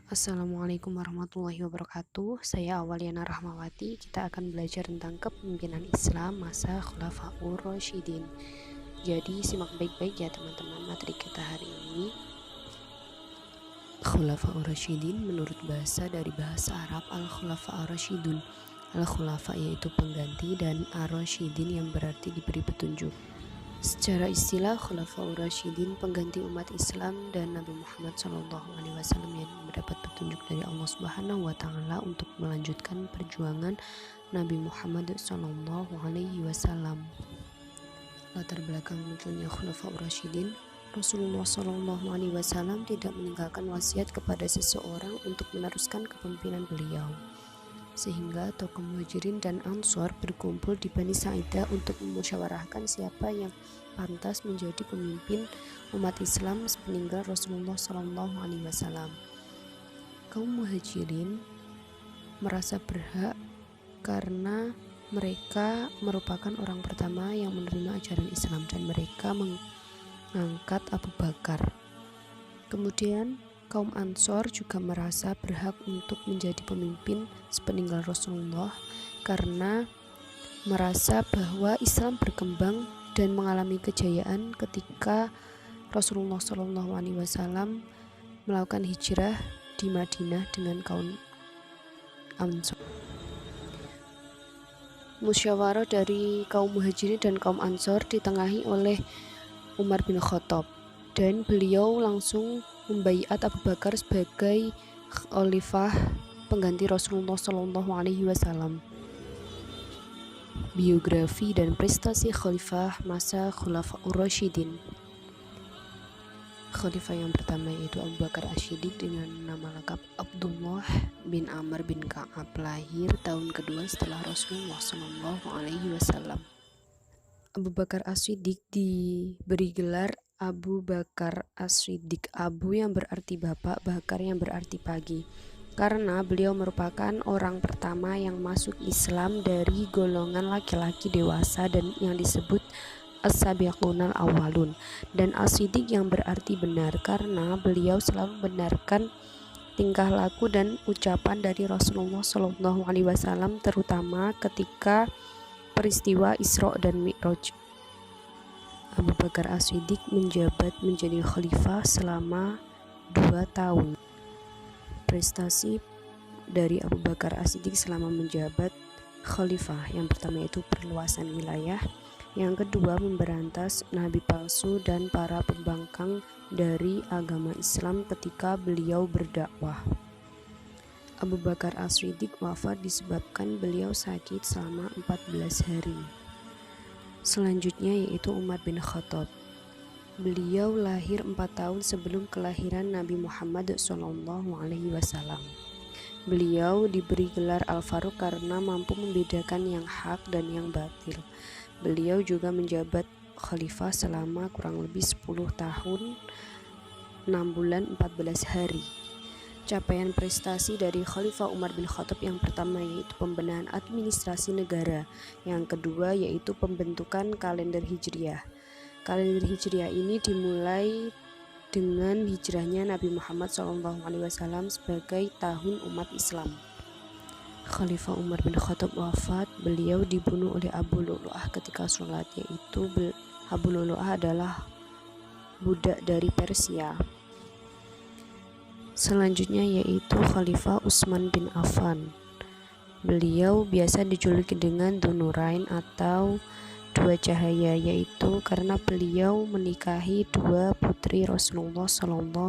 Assalamualaikum warahmatullahi wabarakatuh. Saya Awaliana Rahmawati. Kita akan belajar tentang kepemimpinan Islam masa Khulafaur Rasyidin. Jadi simak baik-baik ya teman-teman materi kita hari ini. Khulafaur Rasyidin menurut bahasa dari bahasa Arab Al-Khulafa Ar-Rasyidun. Al-Khulafa yaitu pengganti dan Ar-Rasyidin yang berarti diberi petunjuk. Secara istilah, Khulafaur Rasyidin pengganti umat Islam dan Nabi Muhammad SAW yang mendapat petunjuk dari Allah Subhanahu wa Ta'ala untuk melanjutkan perjuangan Nabi Muhammad SAW. Latar belakang munculnya Khulafaur Rasyidin, Rasulullah SAW tidak meninggalkan wasiat kepada seseorang untuk meneruskan kepemimpinan beliau, sehingga tokoh Muhajirin dan Ansor berkumpul di Bani Sa'idah untuk memusyawarahkan siapa yang pantas menjadi pemimpin umat Islam sepeninggal Rasulullah SAW. Kaum Muhajirin merasa berhak karena mereka merupakan orang pertama yang menerima ajaran Islam dan mereka mengangkat Abu Bakar. Kemudian kaum Ansor juga merasa berhak untuk menjadi pemimpin sepeninggal Rasulullah karena merasa bahwa Islam berkembang dan mengalami kejayaan ketika Rasulullah SAW melakukan hijrah di Madinah dengan kaum Ansor. Musyawarah dari kaum Muhajirin dan kaum Ansor ditengahi oleh Umar bin Khattab, dan beliau langsung membaiat Abu Bakar sebagai khalifah pengganti Rasulullah SAW. Biografi dan prestasi khalifah masa Khulafaur Rasyidin. Khalifah yang pertama yaitu Abu Bakar As-Siddiq dengan nama lengkap Abdullah bin Amr bin Ka'ab, lahir tahun kedua setelah Rasulullah SAW. Abu Bakar As-Siddiq diberi gelar Abu Bakar As-Siddiq, Abu yang berarti bapak, Bakar yang berarti pagi, karena beliau merupakan orang pertama yang masuk Islam dari golongan laki-laki dewasa dan yang disebut As-Sabiqunal Awwalun, dan As-Siddiq yang berarti benar karena beliau selalu membenarkan tingkah laku dan ucapan dari Rasulullah SAW, terutama ketika peristiwa Isra dan Mi'raj. Abu Bakar As-Siddiq menjabat menjadi khalifah selama 2 tahun. Prestasi dari Abu Bakar As-Siddiq selama menjabat khalifah, yang pertama yaitu perluasan wilayah, yang kedua memberantas nabi palsu dan para pembangkang dari agama Islam ketika beliau berdakwah. Abu Bakar As-Siddiq wafat disebabkan beliau sakit selama 14 hari. Selanjutnya yaitu Umar bin Khattab. Beliau lahir 4 tahun sebelum kelahiran Nabi Muhammad SAW. Beliau diberi gelar Al-Faruq karena mampu membedakan yang hak dan yang batil. Beliau juga menjabat khalifah selama kurang lebih 10 tahun, 6 bulan, 14 hari. Capaian prestasi dari Khalifah Umar bin Khattab yang pertama yaitu pembenahan administrasi negara, yang kedua yaitu pembentukan kalender Hijriah. Kalender Hijriah ini dimulai dengan hijrahnya Nabi Muhammad SAW sebagai tahun umat Islam. Khalifah Umar bin Khattab wafat, beliau dibunuh oleh Abu Lu'lu'ah ketika sholat, yaitu Abu Lu'lu'ah adalah budak dari Persia. Selanjutnya yaitu Khalifah Utsman bin Affan. Beliau biasa dijuluki dengan Dzunurain atau dua cahaya, yaitu karena beliau menikahi dua putri Rasulullah SAW.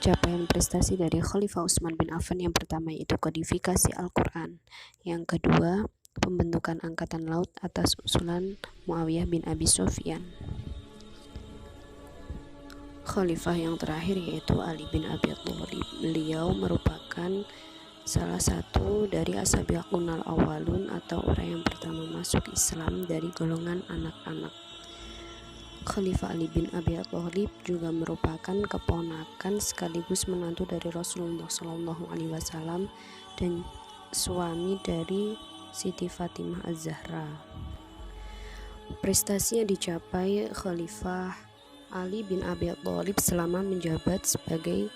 Capaian prestasi dari Khalifah Utsman bin Affan yang pertama yaitu kodifikasi Al-Quran, yang kedua pembentukan angkatan laut atas usulan Muawiyah bin Abi Sufyan. Khalifah yang terakhir yaitu Ali bin Abi Thalib. Beliau merupakan salah satu dari As-Sabiqunal Awwalun atau orang yang pertama masuk Islam dari golongan anak-anak. Khalifah Ali bin Abi Thalib juga merupakan keponakan sekaligus menantu dari Rasulullah SAW dan suami dari Siti Fatimah Az-Zahra. Prestasi yang dicapai Khalifah Ali bin Abi Thalib selama menjabat sebagai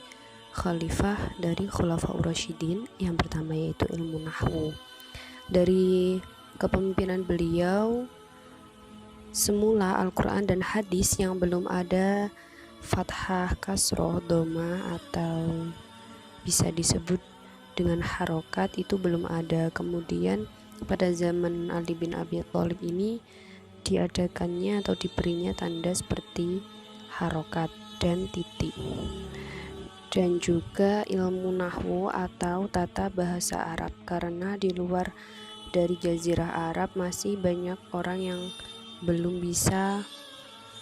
khalifah dari Khulafaur Rasyidin. Yang pertama yaitu ilmu nahwu. Dari kepemimpinan beliau, semula Al-Quran dan hadis yang belum ada fathah, kasroh, doma atau bisa disebut dengan harokat itu belum ada. Kemudian pada zaman Ali bin Abi Thalib ini diadakannya atau diberinya tanda seperti harokat dan titik. Dan juga ilmu nahwu atau tata bahasa Arab, karena di luar dari Jazirah Arab masih banyak orang yang belum bisa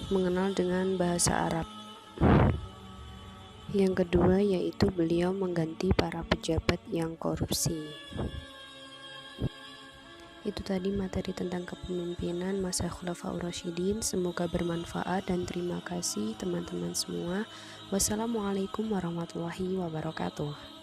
mengenal dengan bahasa Arab. Yang kedua yaitu beliau mengganti para pejabat yang korupsi. Itu tadi materi tentang kepemimpinan masa Khulafaur Rasyidin. Semoga bermanfaat dan terima kasih teman-teman semua. Wassalamualaikum warahmatullahi wabarakatuh.